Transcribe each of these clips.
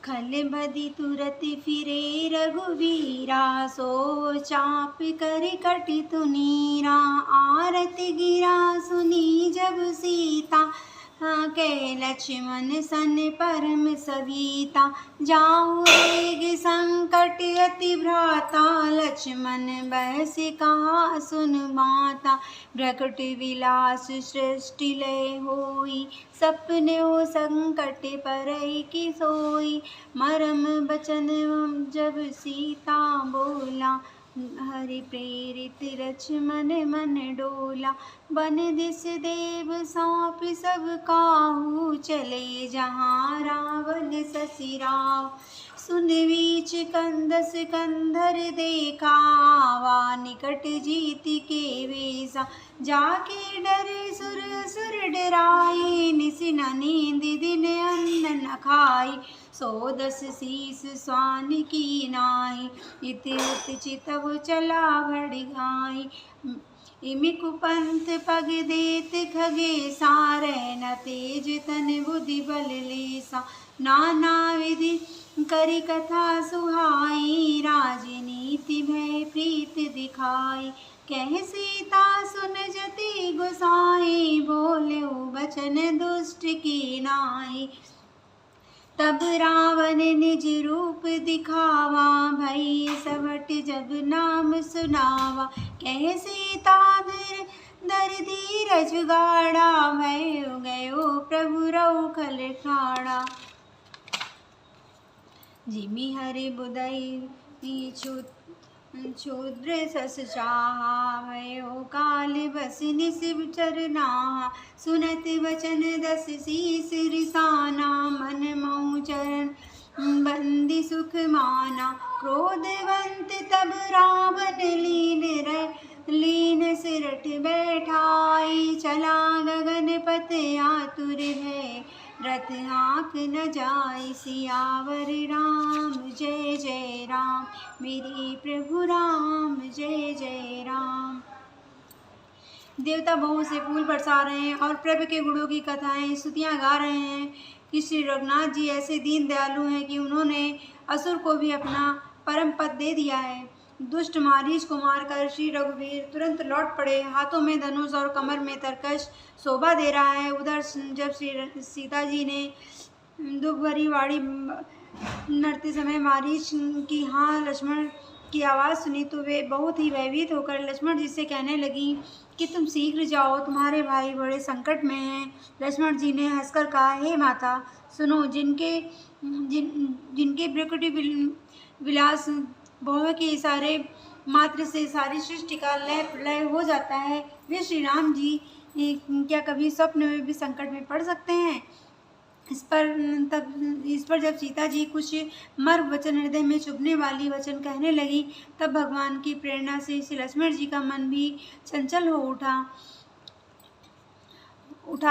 खल बदि तुरत फिरे रघुवीरा, सो चाप कर कटि तुनीरा। आरत गिरा सुनी जब सीता, कै लक्ष्मण सन परम सविता। जाऊ रेग संकट अति भ्राता, लक्ष्मण बहस कहा सुन माता। भ्रकुट विलास सृष्टि लय होई, सपनेउ संकट परई कि सोई। मरम बचन जब सीता बोला, हरि प्रेरित लक्ष्मण मन डोला। बन दिस देव साप सब काहू, चले जहाँ रावण ससिराव। सुन वीच कंदस कंधर देखा, आवा निकट जीति के वेसा। जाके डरे सुर असुर डराए, निस न नींद दिन अन्न न खाई। 110 शीस स्वान की नाई, इति उत चितव चला घड़िघाई। इमि कुपंथ पग देत खगेसा, रहन तेज तन बुद्धि बल लेसा। नाना विधि करि कथा सुहाई, राजनीति भय प्रीत दिखाई। कह सीता सुन जति गोसाई, बोलेउ बचन दुष्ट की नाई। तब रावण निज रूप दिखावा, भई सबट जब नाम सुनावा। कह सीता धर धीरज गाड़ा, भयो गयो प्रभु रऊ खल ठाड़ा। जिमि हरि बुदई क्षुद्र सस चाहा, भयो काल बस निशिचर नाहा। सुनत वचन 10 शीस रिसाना, मन मऊ चरण बंदी सुख माना। क्रोधवंत तब रावण लीन सिरठ बैठाई। चला गगन पथ आतुर भय, रथ हाँक न जाय। सियावर राम जय जय राम, मेरे प्रभु राम जय जय राम। देवता बहु से फूल बरसा रहे हैं और प्रभु के गुणों की कथाएं स्तुतियां गा रहे हैं कि श्री रघुनाथ जी ऐसे दीन दयालु हैं कि उन्होंने असुर को भी अपना परम पद दे दिया है। दुष्ट मारीच को मारकर श्री रघुवीर तुरंत लौट पड़े, हाथों में धनुष और कमर में तरकश शोभा दे रहा है। उधर जब श्री सीता जी ने दुख भरी वाणी नरते समय मारीच की हाँ लक्ष्मण की आवाज़ सुनी, तो वे बहुत ही भयभीत होकर लक्ष्मण जी से कहने लगी कि तुम शीघ्र जाओ, तुम्हारे भाई बड़े संकट में हैं। लक्ष्मण जी ने हंसकर कहा, हे माता सुनो, जिनके भ्रकुट विलास भौं के इशारे मात्र से सारी सृष्टि का लय हो जाता है, वे श्री राम जी क्या कभी स्वप्न में भी संकट में पड़ सकते हैं। इस पर जब सीता जी कुछ मर्म वचन हृदय में चुभने वाली वचन कहने लगी, तब भगवान की प्रेरणा से श्री लक्ष्मण जी का मन भी चंचल हो उठा।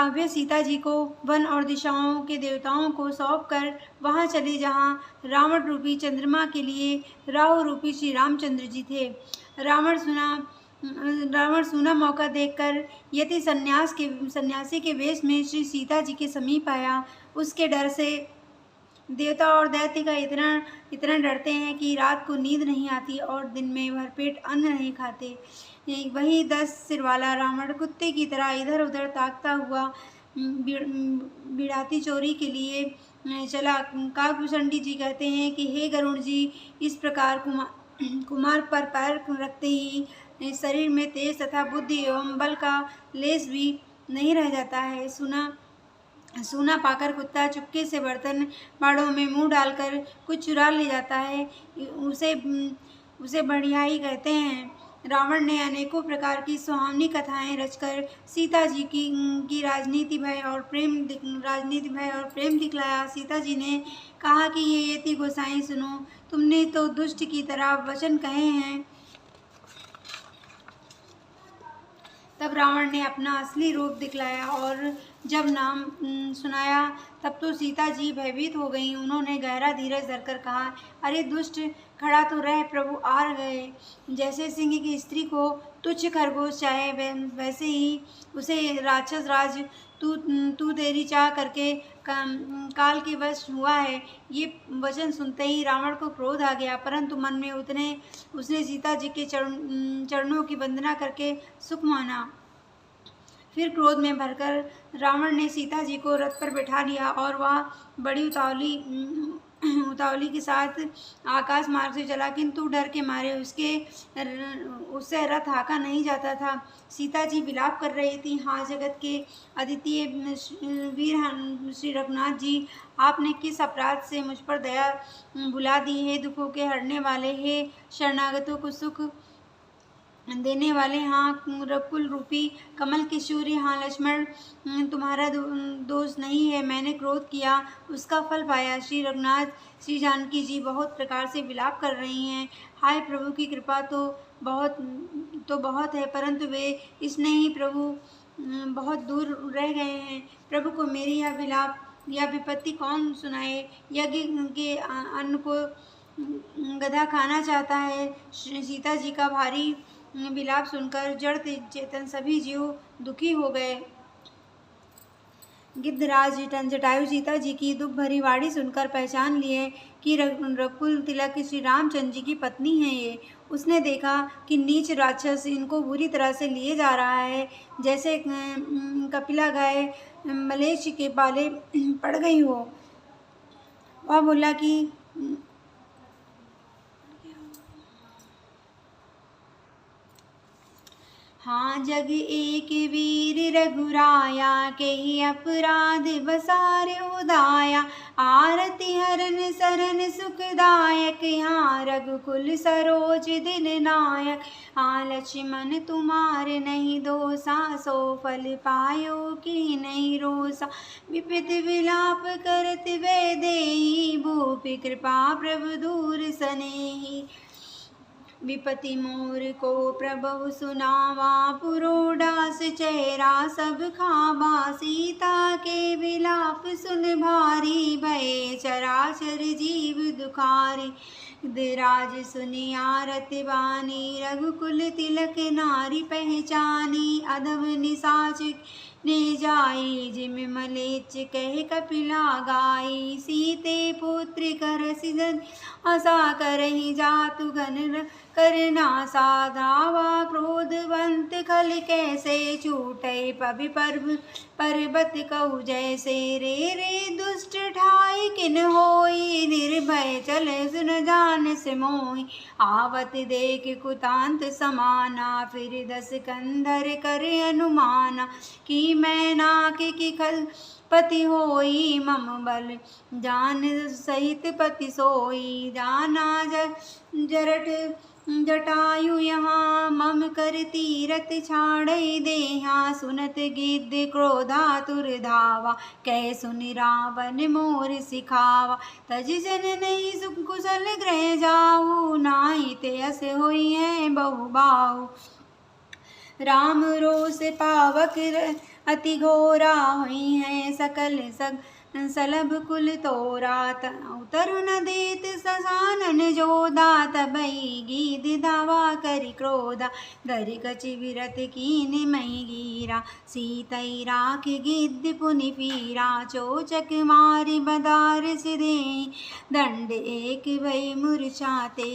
वे सीता जी को वन और दिशाओं के देवताओं को सौंप कर वहाँ चले जहाँ रावण रूपी चंद्रमा के लिए राहु रूपी श्री रामचंद्र जी थे। रावण सूना मौका देखकर यति सन्यासी के वेश में श्री सीता जी के समीप आया। उसके डर से देवता और दैत्य का इतना डरते हैं कि रात को नींद नहीं आती और दिन में भरपेट अन्न नहीं खाते। वही 10 सिर वाला रावण कुत्ते की तरह इधर उधर ताकता हुआ बिड़ाती चोरी के लिए चला। काकभूषण जी कहते हैं कि हे गरुण जी, इस प्रकार कुमार पर पैर रखते ही शरीर में तेज तथा बुद्धि एवं बल का लेस भी नहीं रह जाता है। सूना पाकर कुत्ता चुपके से बर्तन बाड़ों में मुंह डालकर कुछ चुरा ले जाता है, उसे बढ़ियाई कहते हैं। रावण ने अनेकों प्रकार की सुहावनी कथाएं रचकर सीता जी की राजनीति भय और प्रेम दिखलाया। सीता जी ने कहा कि ये यति गोसाई सुनो, तुमने तो दुष्ट की तरह वचन कहे हैं। तब रावण ने अपना असली रूप दिखलाया और जब नाम सुनाया तब तो सीता जी भयभीत हो गईं। उन्होंने गहरा धीरज धरकर कहा, अरे दुष्ट, खड़ा तो रह, प्रभु आ गए। जैसे सिंह की स्त्री को तुच्छ खरगोश चाहे, वैसे ही उसे राक्षस राज तू तू तेरी चाह करके काल के वश हुआ है। ये वचन सुनते ही रावण को क्रोध आ गया, परंतु मन में उसने सीता जी के चरणों की वंदना करके सुख माना। फिर क्रोध में भरकर रावण ने सीता जी को रथ पर बैठा लिया और वह बड़ी उतावली के साथ आकाश मार्ग से चला, किंतु डर के मारे उससे रथ हाँका नहीं जाता था। सीता जी विलाप कर रही थी, हाँ जगत के अद्वितीय वीर श्री रघुनाथ जी, आपने किस अपराध से मुझ पर दया भुला दी है। दुखों के हरने वाले, हे शरणागतों को सुख देने वाले, हाँ रकुल रूपी कमल के सूर्य, हाँ लक्ष्मण, तुम्हारा दोष नहीं है। मैंने क्रोध किया, उसका फल पाया। श्री रघुनाथ, श्री जानकी जी बहुत प्रकार से विलाप कर रही हैं। हाय प्रभु की कृपा तो बहुत है, परंतु वे इसने ही प्रभु बहुत दूर रह गए हैं। प्रभु को मेरी यह विलाप या विपत्ति कौन सुनाए। यज्ञ के अन्न को गधा खाना चाहता है। सीता जी का भारी विलाप सुनकर जड़ चेतन सभी जीव दुखी हो गए। गिद्धराज जटायु सीता जी की दुख भरी वाणी सुनकर पहचान लिए कि रकुल तिलक श्री रामचंद्र जी की पत्नी है ये। उसने देखा कि नीच राक्षस इनको बुरी तरह से लिए जा रहा है, जैसे कपिला गाय मलेच्छ के पाले पड़ गई हो। वह बोला कि हाँ जग एक वीर रघुराया, के ही अपराध बसार उदाया। आरती हरन सरन सुखदायक, यहाँ रघुकुल सरोज दिन नायक। हाँ लक्ष्मण तुम्हारे नहीं दोषा, सो फल पायो की नहीं रोसा। विपित विलाप करत वे देही, भूपि कृपा प्रभु दूर सनेही। विपति मोर को प्रभु सुनावा, पुरोडास चेहरा सब खावा। सीता के विलाप सुन भारी, भये चराचर जीव दुखारी। राज सुनी आरती बानी, रघुकुल तिलक नारी पहचानी। अधम निशाच ने जाई, जिम मलेच्छ कह कपिला गाई। सीते पुत्र कर सिजन आशा करहि, जातु घन करना साधावा। क्रोधवंत खल कैसे छूटे, पवि पर्वत कहु जैसे। रे दुष्ट ठाई किन होई, निर्भय चले सुन जान से मोहि। आवत देख कुतांत समाना, फिर 10 कंधर कर अनुमाना। कि मैं नाक की खल पति होई, मम बल जान सहित पति सोई। जाना जरठ जटायु यहाँ, मम कर तीरथ छाड़ई देहा। सुनत गिद्ध क्रोधातुर धावा, कह सुनि रावण मोर सिखावा। तज जन नहीं सुख कुशल गृह जाऊ, नाई ते अस होई है बहु बाहु। राम रोष पावक अति घोरा, हुई है सकल सलभ कुल तोरा। उतर न देत ससानन जोधा, तबई गीध धावा करि क्रोधा। धर कछि विरत कीन मई गीरा, सीतई राख गिद्ध पुनि पीरा। चोचक मारि बदार सिधे, दंड एक भई मूर्छाते।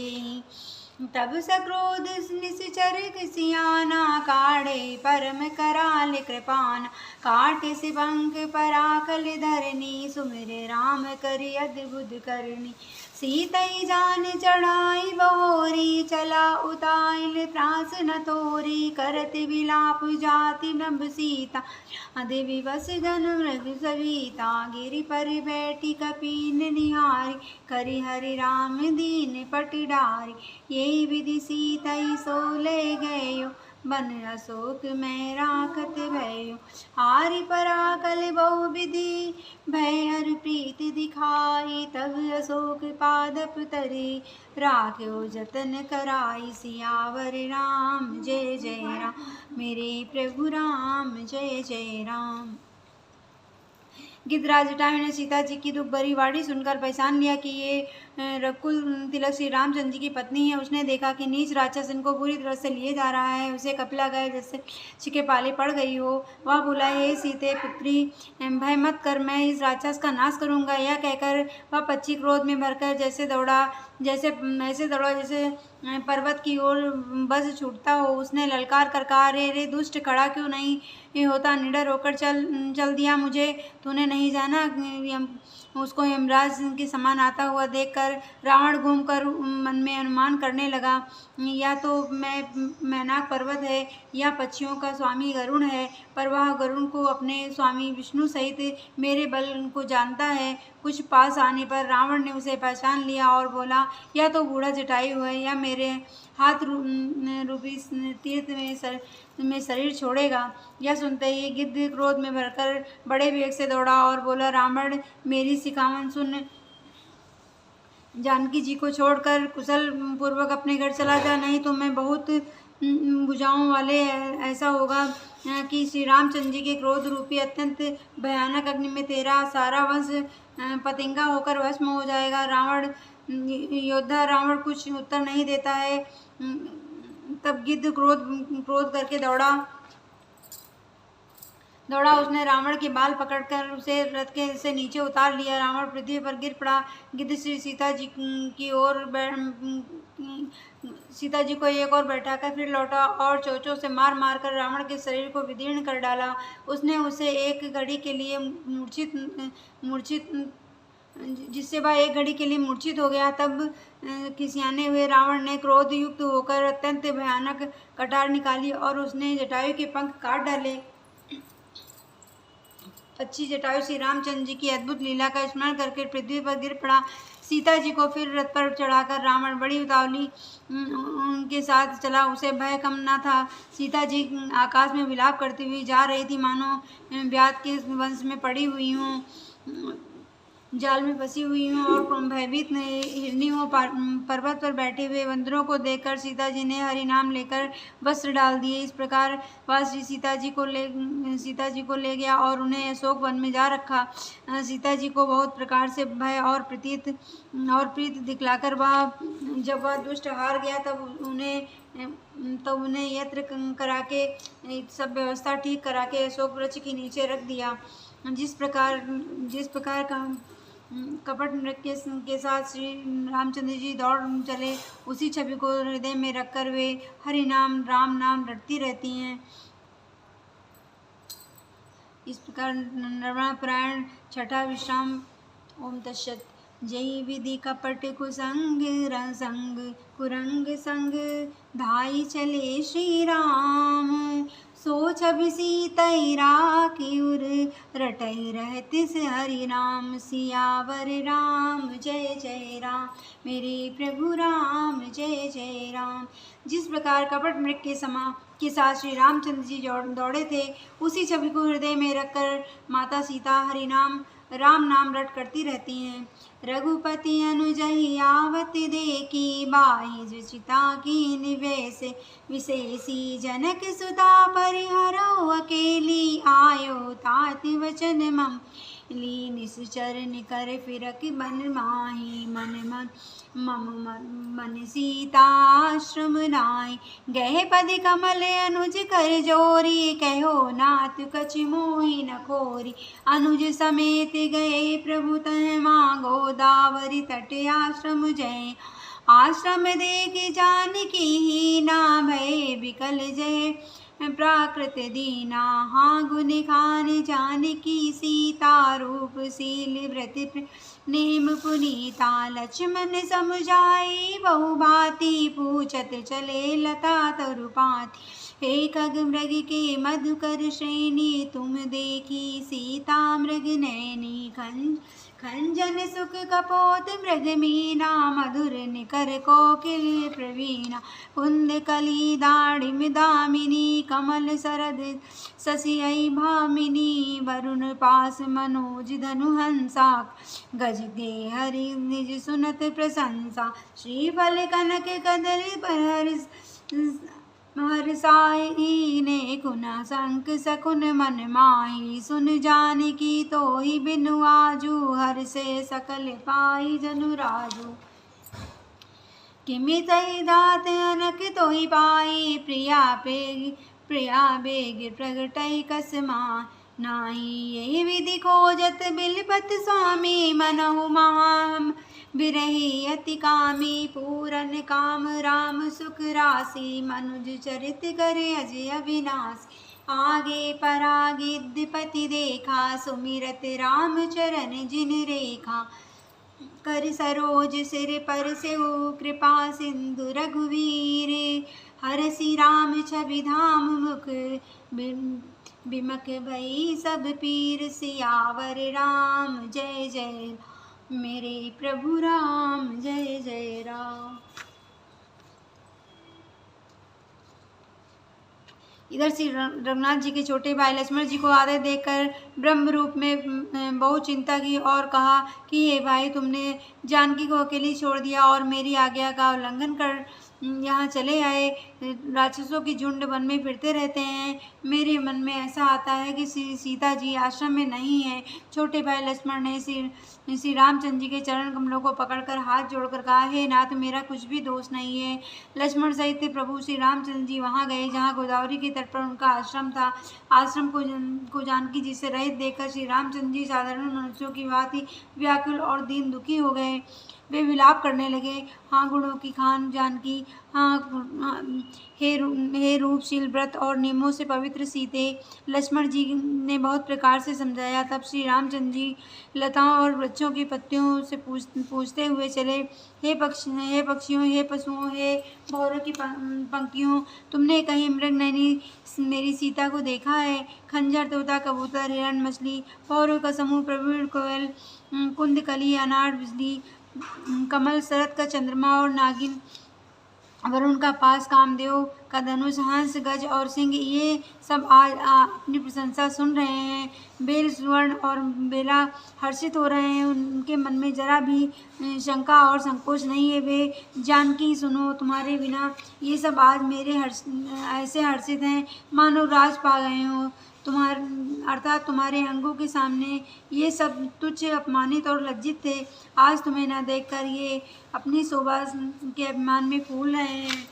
तब सक्रोध निश्चर सियाना, काढ़े परम कराल कृपाना। काट सिबंक पराकल धरनी, सुमिर राम करि अद्भुत करनी। सीतई जान चढ़ाई बहोरी, चला उताइल त्रास न तोरी। करत विलाप जाति नभ सीता, देवी बस जन मृग सविता। गिरि पर बैठी कपीन निहारी, करि हरि राम दीन पट डारी। यही विधि सीतई सो ले गयो, बन अशोक में राखत भयो। हारि पराकल बहु विधि, भय हर प्रीत दिखाई। तब अशोक पादप तरी, राख्यो जतन कराई। सियावर राम जय जय राम, मेरे प्रभु राम जय जय राम। गिद्धराज जटायु ने सीता जी की दुख भरी वाणी सुनकर पहचान लिया कि ये रकुल तिलक श्री रामचंद्र जी की पत्नी है। उसने देखा कि नीच राक्षस इनको बुरी तरह से लिए जा रहा है। उसे कपिला गाय जैसे छिके पाले पड़ गई हो। वह बोला, हे सीते पुत्री, भय मत कर, मैं इस राक्षस का नाश करूंगा। यह कहकर वह पक्षी क्रोध में भरकर ऐसे दौड़ा जैसे पर्वत की ओर बस छूटता हो। उसने ललकार कर कहा, रे रे दुष्ट, खड़ा क्यों नहीं होता? निडर होकर चल दिया मुझे। तूने नहीं जाना? उसको यमराज के समान आता हुआ देखकर रावण घूमकर मन में अनुमान करने लगा, या तो मैनाक पर्वत है या पक्षियों का स्वामी गरुण है, पर वह गरुण को अपने स्वामी विष्णु सहित मेरे बल को जानता है। कुछ पास आने पर रावण ने उसे पहचान लिया और बोला, यह तो बूढ़ा जटायु है, यह मेरे हाथ रूपी तीर्थ में शरीर छोड़ेगा। यह सुनते ही गिद्ध क्रोध में भरकर बड़े वेग से दौड़ा और बोला, रावण, मेरी सिखावन सुन, जानकी जी को छोड़कर कुशल पूर्वक अपने घर चला जा, नहीं तो मैं बहुत भुजाओं वाले ऐसा होगा कि श्री रामचंद्र जी के क्रोध रूपी अत्यंत भयानक अग्नि में तेरा सारा वंश पतंगा होकर भस्म हो जाएगा। योद्धा रावण कुछ उत्तर नहीं देता है। तब गिद्ध क्रोध करके दौड़ा। उसने रावण के बाल पकड़कर उसे रथ के से नीचे उतार लिया। रावण पृथ्वी पर गिर पड़ा। गिद्ध श्री सीता जी को एक और बैठाकर फिर लौटा और चोंचों से मार मार कर रावण के शरीर को विदीर्ण कर डाला। उसने उसे एक घड़ी के लिए जिससे वह एक घड़ी के लिए मूर्छित हो गया। तब खिसियाने हुए रावण ने क्रोध युक्त होकर अत्यंत भयानक कटार निकाली और उसने जटायु के पंख काट डाले। पक्षी जटायु श्री रामचंद्र जी की अद्भुत लीला का स्मरण करके पृथ्वी पर गिर पड़ा। सीता जी को फिर रथ पर चढ़ाकर रावण बड़ी उतावली उनके साथ चला। उसे भय कम न था। सीता जी आकाश में विलाप करती हुई जा रही थी, मानो व्याध के वंश में पड़ी हुई हूँ, जाल में फंसी हुई हूँ और भयभीत हिरनियों पर्वत पर बैठे हुए बंदरों को देखकर सीता जी ने हरि नाम लेकर वस्त्र डाल दिए। इस प्रकार वह श्री सीता जी को ले गया और उन्हें अशोक वन में जा रखा। सीता जी को बहुत प्रकार से भय और प्रीत दिखलाकर जब वह दुष्ट हार गया तब उन्हें यत्र करा के सब व्यवस्था ठीक करा के अशोक वृक्ष के नीचे रख दिया। जिस प्रकार का कपट नृत्य के साथ श्री रामचंद्र जी दौड़ चले, उसी छवि को हृदय में रखकर वे हरि नाम राम नाम रटती रहती हैं। इस प्रकार नर्मदा पुराण छठा विश्राम। ओम तत्सत। जय विधि कपट कुसंग रंग कुरंग संग धाई चले श्री राम, सो छवि सीतैरा की उर रटई रहते से हरि नाम, सियावर राम जय जय राम, मेरे प्रभु राम जय जय राम। जिस प्रकार कपट मृग के साथ श्री रामचंद्र जी दौड़े थे, उसी छवि को हृदय में रखकर माता सीता हरि नाम राम नाम रट करती रहती हैं। रघुपति अनुजहि आवत देखी, बाहि चिता की निवेश विशेषी, जनक सुता परिहरो अकेली, आयो तात वचन मम ली, निश्चर निकर फिरक बन माही, मन सीताश्रम नाई, गए पद कमल अनुज कर जोरी, कहो नाथ कछ मोहि न खोरी, अनुज समेत गए प्रभु तह मां, गोदावरी तट आश्रम जय, आश्रम देख जानकी ही ना, भय विकल जय प्राकृत दीना, हाँ गुण खान जानकी सीता, रूप शील व्रत नेम पुनीता, लक्ष्मण समुझाई बहु भांति, पूछत चले लता तरुपाति, हे खग मृग के मधुकर श्रेणी, तुम देखी सीता मृग नैनी, खंजन सुख कपोत मृग मीना, मधुर निकर कोकिल प्रवीणा, कुंद कली दाड़िम दामिनी, कमल सरद शशिअ भामिनी, वरुण पास मनोज धनु हंसा, गज गे हरि निज सुनत प्रशंसा, श्रीफल कनक कदली पर महर्षि ने कुना संक सकुन मन माही, सुन जानकी तो ही बिनु आजू, हर से सकल पाई जनु राजू। किमि तहि दात अनक तो ही पाई, प्रिया बेग प्रगटई कसमा नाही, यही विधि खोजत बिलपत स्वामी, मनहु महाम बिरही अति कामी, पूरन काम राम सुख राशि, मनुज चरित करे अजय अविनाशी। आगे परागिद्धिपति देखा, सुमिरत राम चरण जिन रेखा, कर सरोज सिर पर सेउ कृपा सिंधु रघुवीर, हरसि राम छवि धाम मुख बिमक भई सब पीर, सियावर राम जय जय मेरे प्रभु राम जय जय राम। इधर श्री रघुनाथ जी के छोटे भाई लक्ष्मण जी को आते देखकर ब्रह्म रूप में बहुत चिंता की और कहा कि हे भाई, तुमने जानकी को अकेली छोड़ दिया और मेरी आज्ञा का उल्लंघन कर यहाँ चले आए। राक्षसों की झुंड वन में फिरते रहते हैं। मेरे मन में ऐसा आता है कि सीता जी आश्रम में नहीं है। छोटे भाई लक्ष्मण ने श्री रामचंद्र जी के चरण कमलों को पकड़कर हाथ जोड़कर कहा, हे नाथ, मेरा कुछ भी दोष नहीं है। लक्ष्मण सहित प्रभु श्री रामचंद्र जी वहाँ गए जहाँ गोदावरी के तट पर उनका आश्रम था। आश्रम को जानकी जी से रहित देखकर श्री रामचंद्र जी साधारण मनुष्यों की भांति व्याकुल और दीन दुखी हो गए। वे विलाप करने लगे, हाँ गुणों की खान जानकी, हाँ हे रूपशील व्रत और नियमों से पवित्र सीते। लक्ष्मण जी ने बहुत प्रकार से समझाया। तब श्री रामचंद्र जी लताओं और वृक्षों की पत्तियों से पूछते हुए चले, हे पक्षियों, हे पशुओं, हे भौरों की पंक्तियों, तुमने कहीं मृगनयनी मेरी सीता को देखा है? खंजर, तोता, कबूतर, हिरण, मछली, भौरों का समूह, प्रवीण कोयल, कुंद कली, अनार, बिजली, कमल, शरद का चंद्रमा और नागिन, वरुण का पास, कामदेव का धनुष, हंस, गज और सिंह, ये सब आज अपनी प्रशंसा सुन रहे हैं। बेल, सुवर्ण और बेला हर्षित हो रहे हैं। उनके मन में जरा भी शंका और संकोच नहीं है। वे जानकी, सुनो, तुम्हारे बिना ये सब आज मेरे ऐसे हर्षित हैं मानो राज पा गए हो। अर्थात तुम्हारे अंगों के सामने ये सब तुच्छ, अपमानित और लज्जित थे। आज तुम्हें न देखकर ये अपनी शोभा के अभिमान में फूल रहे हैं।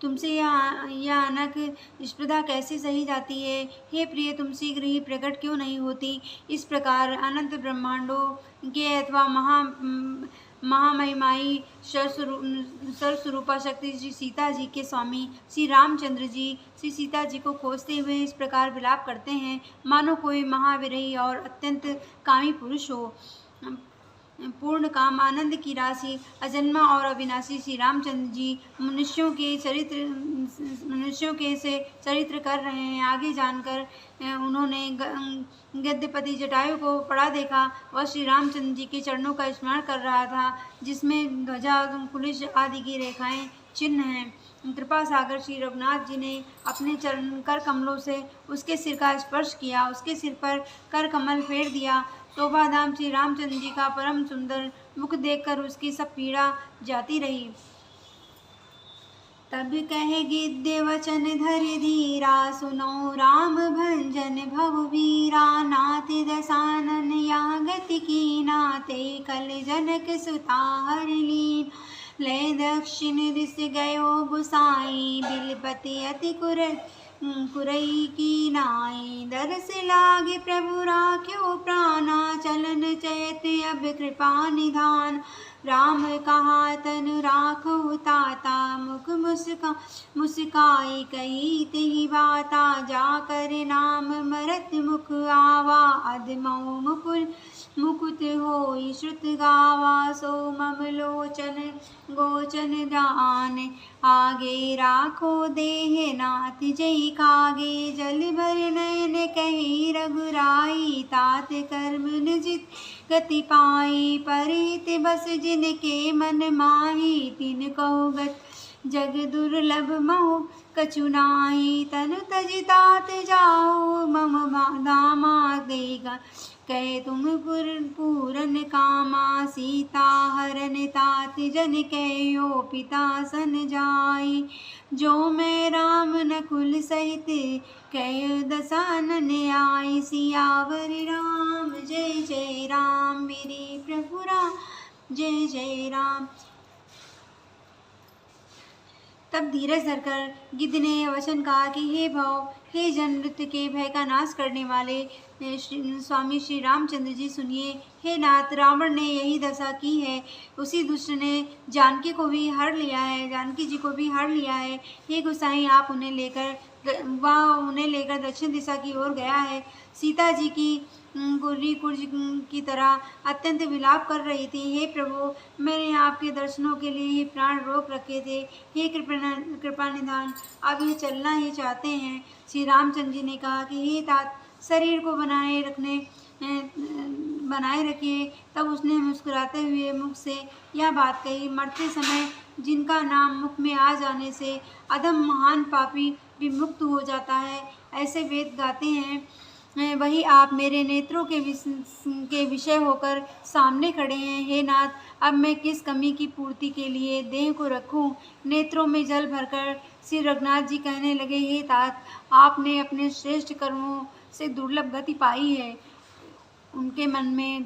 तुमसे यह अनक स्पर्धा कैसे सही जाती है? हे प्रिय, तुम शीघ्र ही प्रकट क्यों नहीं होती? इस प्रकार अनंत ब्रह्मांडों के अथवा महामहिमाई सर्वस्वरूपा शक्ति श्री सीता जी के स्वामी श्री रामचंद्र जी श्री सीता जी को खोजते हुए इस प्रकार विलाप करते हैं मानो कोई महाविरही और अत्यंत कामी पुरुष हो। पूर्ण काम, आनंद की राशि, अजन्मा और अविनाशी श्री रामचंद्र जी मनुष्यों के से चरित्र कर रहे हैं। आगे जानकर उन्होंने गद्यपति जटायु को पड़ा देखा। वह श्री रामचंद्र जी के चरणों का स्मरण कर रहा था, जिसमें ध्वजा, कुलिश आदि की रेखाएं चिन्ह हैं। कृपा सागर श्री रघुनाथ जी ने अपने चरण कर कमलों से उसके सिर का स्पर्श किया, उसके सिर पर कर कमल फेर दिया। शोभाधाम श्री रामचंद्र जी का परम सुंदर मुख देखकर उसकी सब पीड़ा जाती रही। तब कहे गिद्ध वचन धरि धीरा, सुनो राम भंजन भव वीरा। नाथ दसानन या गति कीना, ते कल जनक सुता हर लीन। ले दक्षिण दिस गयो गुसाई, बिलपति अति कुरई की नाई। दरस लागे प्रभु राख्यो प्राणा, चलन चैत अब कृपा निधान। राम कहा तनु राखो ताता, मुख मुस्काई कही तिहि बाता। जाकर नाम मरत मुख आवा, अधमौ मुकुट होई श्रुत गावा। सो मम लोचन गोचन दान, आगे राखो देह नाथ जय कागे। जल भर नयन कही रघुराई, तात कर्म निजित गति पाई। परित बस जिनके मन माही, तिन कहो गत जग दुर्लभ महु कछु नाहि। तनु तज तात जाओ मम दामा, दे कहे तुम पूरन कामा, सीता हरन तात जन कहो पिता सन जाई। जो मैं राम नकुल सहित कह दसानन आई। सियावर राम जय जय राम, मेरे प्रभु राम जय जय राम। तब धीरज धरकर गिद्ध ने वचन कहा कि हे भव, हे जन नृत्य के भय का नाश करने वाले स्वामी श्री रामचंद्र जी सुनिए। हे नाथ, रावण ने यही दशा की है। उसी दुष्ट ने जानकी को भी हर लिया है, जानकी जी को भी हर लिया है। हे गोसाई, आप उन्हें लेकर दक्षिण दिशा की ओर गया है। सीता जी की गुर्री कुर्ज की तरह अत्यंत विलाप कर रही थी। हे प्रभु, मैंने आपके दर्शनों के लिए ही प्राण रोक रखे थे। हे कृपा निधान, अब ये चलना ही चाहते हैं। श्री रामचंद्र जी ने कहा कि हे तात, शरीर को बनाए रखिए। तब उसने मुस्कुराते हुए मुख से यह बात कही, मरते समय जिनका नाम मुख में आ जाने से अधम महान पापी भी मुक्त हो जाता है, ऐसे वेद गाते हैं, वही आप मेरे नेत्रों के विषय होकर सामने खड़े हैं। हे नाथ, अब मैं किस कमी की पूर्ति के लिए देह को रखूं? नेत्रों में जल भरकर श्री रघुनाथ जी कहने लगे, हे तात, आपने अपने श्रेष्ठ कर्मों से दुर्लभ गति पाई है। जिनके मन में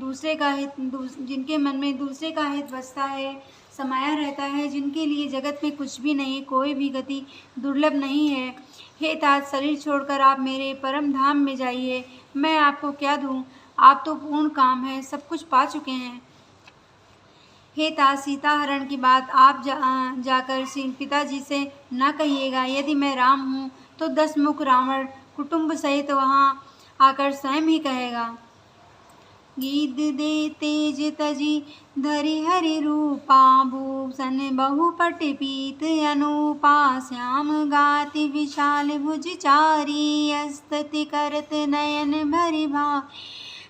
दूसरे का हित बसता है, समाया रहता है, जिनके लिए जगत में कुछ भी नहीं, कोई भी गति दुर्लभ नहीं है। हे तात, शरीर छोड़कर आप मेरे परम धाम में जाइए। मैं आपको क्या दूं? आप तो पूर्ण काम है, सब कुछ पा चुके हैं। हे तात, सीता हरण की बात आप जाकर पिताजी से न कहिएगा। यदि मैं राम हूँ तो 10 मुख रावण कुटुंब सहित वहाँ आकर स्वयं ही कहेगा। गिद्ध दे तेज तजी धरि हरि रूपा, भूषण बहुपट पीत अनूपा, श्याम गाति विशाल भुज चारी, स्तुति करत नयन भरि भा।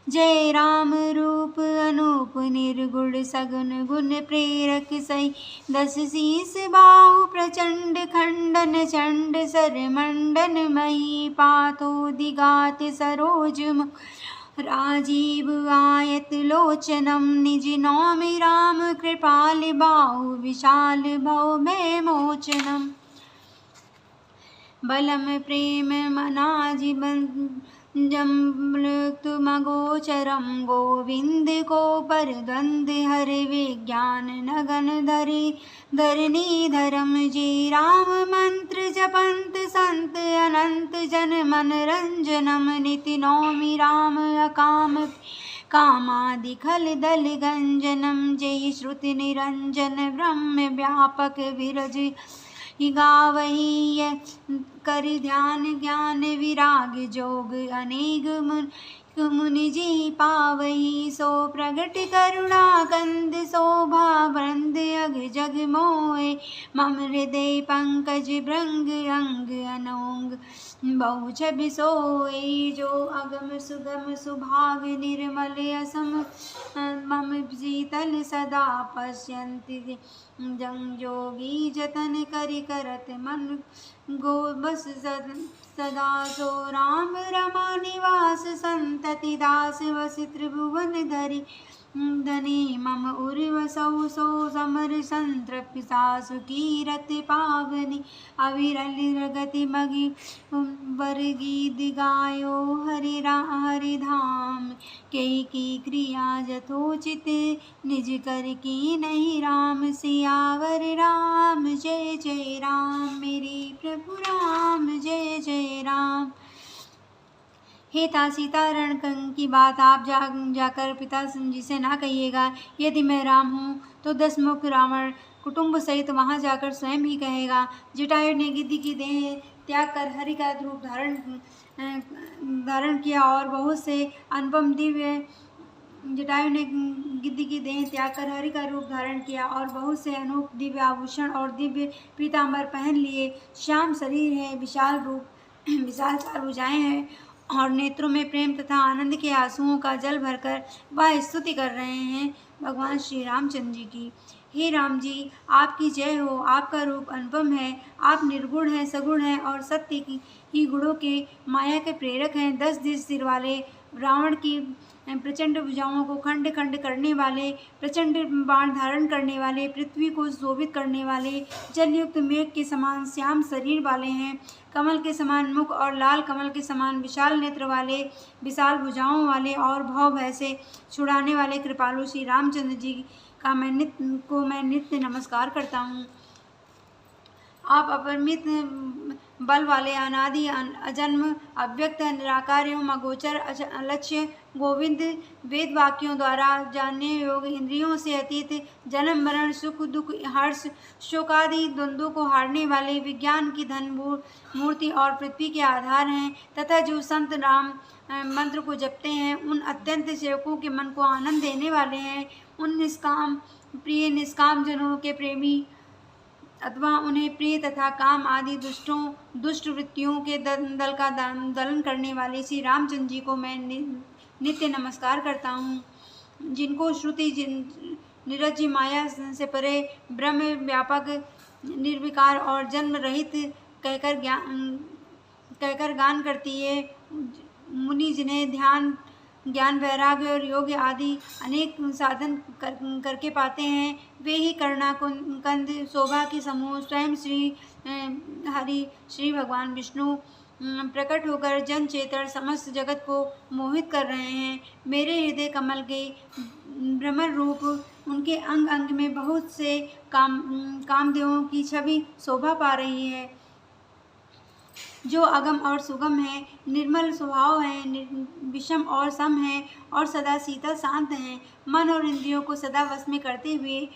जय राम रूप अनूप निर्गुण, सगुन गुण प्रेरक सही, 10 शीस बाहु प्रचंड, खंडन चंड सर मंडन मही, पातो दिगात सरोज राजीव आयत लोचनम, निज नौमि राम कृपाल बाहु, विशाल भव भय मोचनम। बलम प्रेम मनाजि जम्बलुक्तमगोचरम, गोविंद को पर द्वंद हर विज्ञान नगन धरणी धरम। जी राम मंत्र जपंत संत अनंत, जन मन रंजनम, निति नौमि राम अकाम कामादि खल दल गंजनम। जय श्रुति निरंजन ब्रह्म व्यापक विरज, गावही कर ध्यान ज्ञान विराग जोग, अनेक मुनि जी पावही। सो प्रगट करुणा कंद, शोभा वृंद अग जग मोहे, मम हृदय पंकज भृंग अंग अनोंग, बहु छवि सोई। जो अगम सुगम सुभाग निर्मल असम, मम शीतल सदा पश्यन्ति जोगी, जतन करि करत मन गो बस सदा। सो राम रमा निवास, संतति दास वसि त्रिभुवन धरि, धनी मम उर्वसौ सो समर संतृप्ति, सासु कीरत पावनी, अविरल गति मगि बर गीत गायो, हरि धाम की क्रिया जथोचित, निज कर की नहीं राम। सियावर राम जय जय राम, मेरे प्रभु राम जय जय राम। हे तात, सीताहरण की बात आप जाकर पिता जी से ना कहिएगा। यदि मैं राम हूँ तो 10 मुख रावण कुटुंब सहित वहाँ जाकर स्वयं ही कहेगा। जटायु ने गिद्ध की देह त्याग कर हरि का रूप धारण किया और बहुत से अनुपम दिव्य जटायु ने गिद्ध की देह त्याग कर हरि का रूप धारण किया और बहुत से अनूप दिव्य आभूषण और दिव्य पीताम्बर पहन लिए। श्याम शरीर है, विशाल रूप, विशाल 4 भुजाएं हैं और नेत्रों में प्रेम तथा आनंद के आंसुओं का जल भरकर वह स्तुति कर रहे हैं भगवान श्री रामचंद्र जी की। हे राम जी, आपकी जय हो। आपका रूप अनुपम है। आप निर्गुण हैं, सगुण हैं और सत्य की गुणों के माया के प्रेरक हैं। 10 सिर वाले रावण की प्रचंड भुजाओं को खंड खंड करने वाले, प्रचंड बाण धारण करने वाले, पृथ्वी को शोभित करने वाले, जलयुक्त मेघ के समान श्याम शरीर वाले हैं, कमल के समान मुख और लाल कमल के समान विशाल नेत्र वाले, विशाल भुजाओं वाले और भव भय से छुड़ाने वाले कृपालु श्री रामचंद्र जी का मैं नित्य नमस्कार करता हूँ। आप अपरिमित बल वाले, अनादि अजन्म, अव्यक्त, निराकार एवं अगोचर, अलक्ष्य, गोविंद, वेद वाक्यों द्वारा जानने योग्य, इंद्रियों से अतीत, जन्म मरण सुख दुख हर्ष शोकादि द्वंद्वों को हारने वाले, विज्ञान की धन मूर्ति और पृथ्वी के आधार हैं, तथा जो संत राम मंत्र को जपते हैं उन अत्यंत सेवकों के मन को आनंद देने वाले हैं, उन निष्काम जनों के प्रेमी अथवा उन्हें प्रिय तथा काम आदि दुष्ट वृत्तियों के दल का दलन करने वाले श्री रामचंद्र जी को मैं नित्य नमस्कार करता हूँ, जिनको श्रुति निरज्य माया से परे ब्रह्म व्यापक निर्विकार और जन्म रहित कहकर गान करती है। मुनि जिन्हें ध्यान ज्ञान वैराग्य और योग आदि अनेक साधन करके पाते हैं, वे ही करुणा कंद शोभा के समूह स्वयं श्री हरि श्री भगवान विष्णु प्रकट होकर जन चेतन समस्त जगत को मोहित कर रहे हैं। मेरे हृदय कमल के भ्रमर रूप उनके अंग अंग में बहुत से कामदेवों की छवि शोभा पा रही है, जो अगम और सुगम है, निर्मल स्वभाव है, विषम और सम है और सदा शीतल शांत हैं। मन और इंद्रियों को सदा वश में करते हुए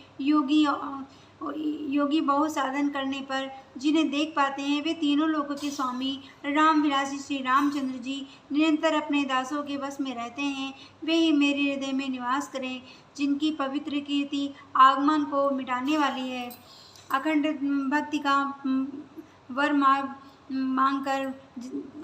योगी बहुत साधन करने पर जिन्हें देख पाते हैं, वे तीनों लोकों के स्वामी राम विलासी श्री रामचंद्र जी निरंतर अपने दासों के वश में रहते हैं। वे ही मेरे हृदय में निवास करें, जिनकी पवित्र कीर्ति आगमन को मिटाने वाली है। अखंड भक्ति का वर मांगकर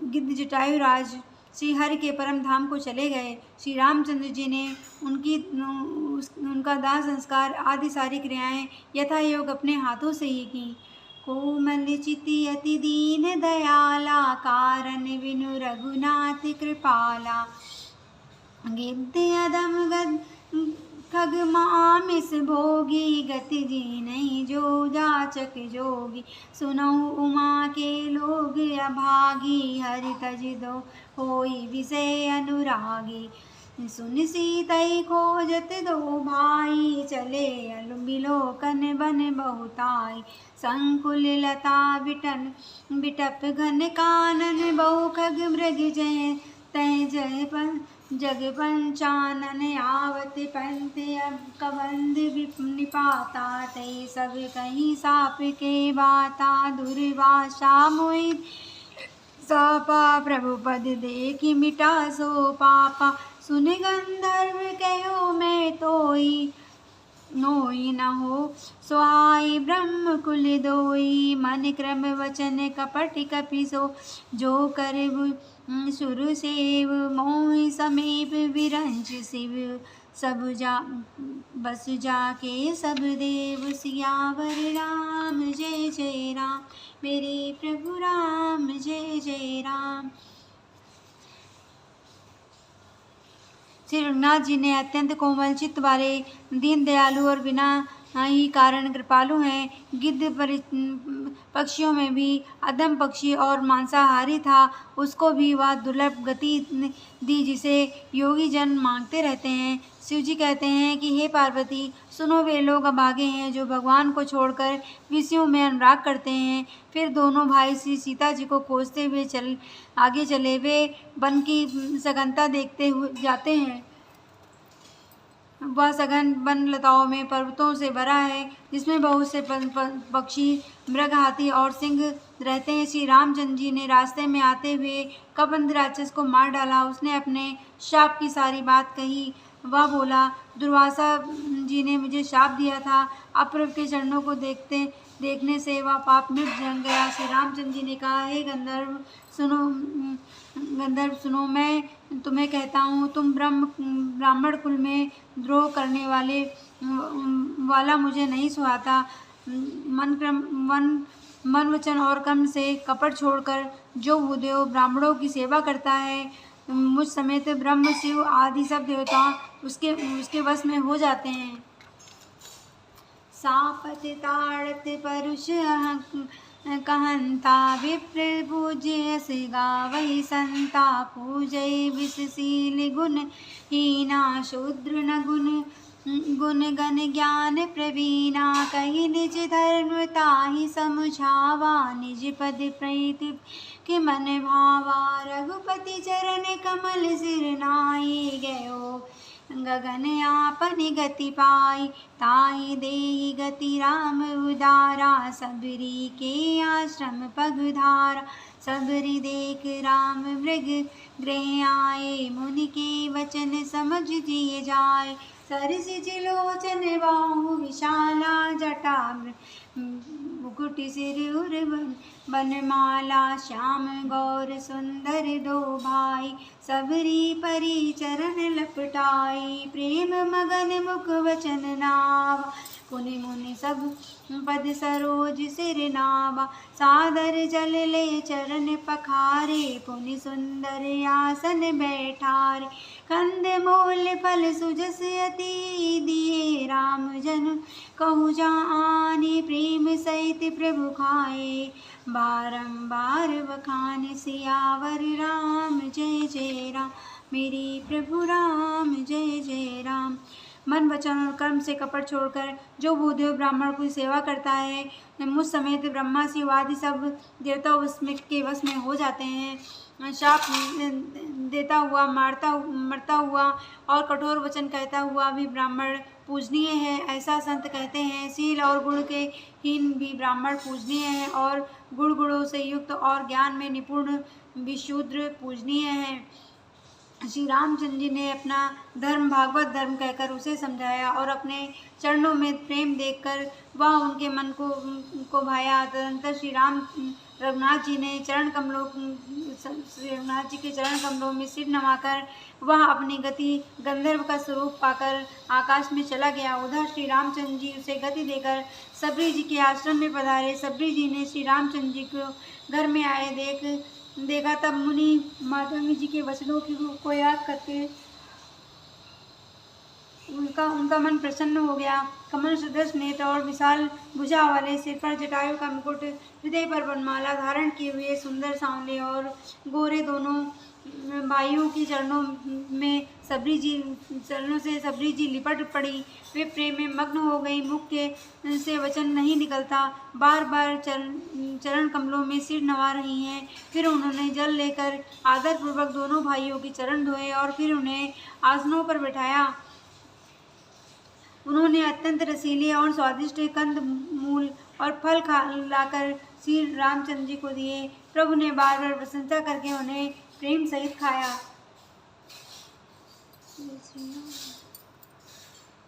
गिद्ध जटायुराज श्री हरि के परम धाम को चले गए। श्री रामचंद्र जी ने उनका दाह संस्कार आदि सारी क्रियाएं यथा योग अपने हाथों से ही की। कोमल चिति अति दीन दयाला, कारण विनु रघुनाथ कृपाला, गिद्ध अदम गद खग मामिस भोगी, गति जी नहीं जो जाचक जोगी, सुनऊ उमा के लोग अभागी, हरि तज दो होई विषय अनुरागी, सुन सीतई खोजत दो भाई, चले बिलोकन बन बहुताई, संकुल लता बिटन बिटप घन कानन, बहु खग मृग जय तय जय जग पंचानन, आवत पंथ अब कबंध निपाता, तय सब कहीं साप के बाता, दुर्वासा मोहि सापा, प्रभु पद देखि मिटा सो पापा, सुन गंधर्व कहो मैं तोई, नोई न हो सुहाई ब्रह्म कुल दोई, मन क्रम वचन कपट कपिसो, जो कर सुर सेव मोहि समीप विरंच शिव, सब बस जाके सब देव, सियावर राम जय जय राम, मेरे प्रभु राम जय जय राम। श्री रघुनाथ जी ने अत्यंत कोमल चित्त वाले, दीन दयालु और बिना ही कारण कृपालु हैं। गिद्ध पक्षियों में भी अधम पक्षी और मांसाहारी था, उसको भी वह दुर्लभ गति दी जिसे योगी जन मांगते रहते हैं। शिव जी कहते हैं कि हे पार्वती, सुनो, वे लोग अभागे हैं जो भगवान को छोड़कर विषयों में अनुराग करते हैं। फिर दोनों भाई श्री सीता जी को खोजते हुए आगे चले। वे वन की सघनता देखते हुए जाते हैं। वह सघन वन लताओं में पर्वतों से भरा है, जिसमें बहुत से पक्षी, मृग, हाथी और सिंह रहते हैं। श्री रामचंद्र जी ने रास्ते में आते हुए कबंध राक्षस को मार डाला। उसने अपने शाप की सारी बात कही। वह बोला, दुर्वासा जी ने मुझे शाप दिया था। अप्रभ के चरणों को देखने से वह पाप मिट जम गया। श्री रामचंद्र जी ने कहा, हे गंधर्व सुनो, मैं तुम्हें कहता हूँ, तुम ब्राह्मण कुल में द्रोह करने वाला मुझे नहीं सुहाता। मन वचन और कर्म से कपट छोड़कर जो भूदेव ब्राह्मणों की सेवा करता है, मुझ समेत ब्रह्म शिव आदि सब देवता उसके वश में हो जाते हैं। सापत ताड़त परुष कहंता विप्र पूज्य से गावै संता पूजय विषशील गुण हीना शूद्र न गुण गण ज्ञान प्रवीणा कही निज धर्म ताहि समुझावा निज पद प्रीति के मन भावा रघुपति चरण कमल सिर नाई गयो गगन आपन गति पाई ताहि देहि गति राम उदारा सबरी के आश्रम पगधारा सबरी देख राम मृग गृह आए मुनि के वचन समझ जिए जाए सरसिज लोचन बाहु विशाला जटा मुकुट सिर उर बनमाला श्याम गौर सुंदर दो भाई सबरी परी चरण लपटाई प्रेम मगन मुख वचन नावा पुनि मुनि सब पद सरोज सिर नावा सादर जल ले चरण पखारे पुनि सुंदर आसन बैठारे कंद मूल फल सुजस अति दिए राम जन कहु जानी प्रेम सहित प्रभु खाए बारंबार बखान सियावर राम जय जय राम मेरे प्रभु राम जय जय राम। मन वचन और कर्म से कपट छोड़कर जो भूदेव ब्राह्मण की सेवा करता है मुझ समेत ब्रह्मा शिव आदि सब देवता के वश में हो जाते हैं। शाप देता हुआ मरता हुआ और कठोर वचन कहता हुआ भी ब्राह्मण पूजनीय है ऐसा संत कहते हैं। शील और गुण के हीन भी ब्राह्मण पूजनीय है और गुणों से युक्त और ज्ञान में निपुण विशूद्र पूजनीय है। श्री रामचंद्र जी ने अपना धर्म भागवत धर्म कहकर उसे समझाया और अपने चरणों में प्रेम देखकर वह उनके मन को भाया। तदनंतर श्री रघुनाथ जी के चरण कमलों में सिर नवाकर वह अपनी गति गंधर्व का स्वरूप पाकर आकाश में चला गया। उधर श्री रामचंद्र जी उसे गति देकर सबरी जी के आश्रम में पधारे। सबरी जी ने श्री रामचंद्र जी को घर में आए देखा तब मुनि माधवी जी के वचनों को याद करके उनका मन प्रसन्न हो गया। कमल सदृश नेत्र और विशाल भुजा वाले सिर पर जटायु का मुकुट हृदय पर वनमाला धारण किए हुए सुंदर सांवले और गोरे दोनों भाइयों के चरणों से सबरी जी लिपट पड़ी। वे प्रेम में मग्न हो गई। मुख से वचन नहीं निकलता। बार बार चरण कमलों में सिर नवा रही हैं। फिर उन्होंने जल लेकर आदरपूर्वक दोनों भाइयों के चरण धोए और फिर उन्हें आसनों पर बैठाया। उन्होंने अत्यंत रसीले और स्वादिष्ट कंद मूल और फल लाकर श्री रामचंद्र जी को दिए। प्रभु ने बार बार प्रशंसा करके उन्हें प्रेम सहित खाया।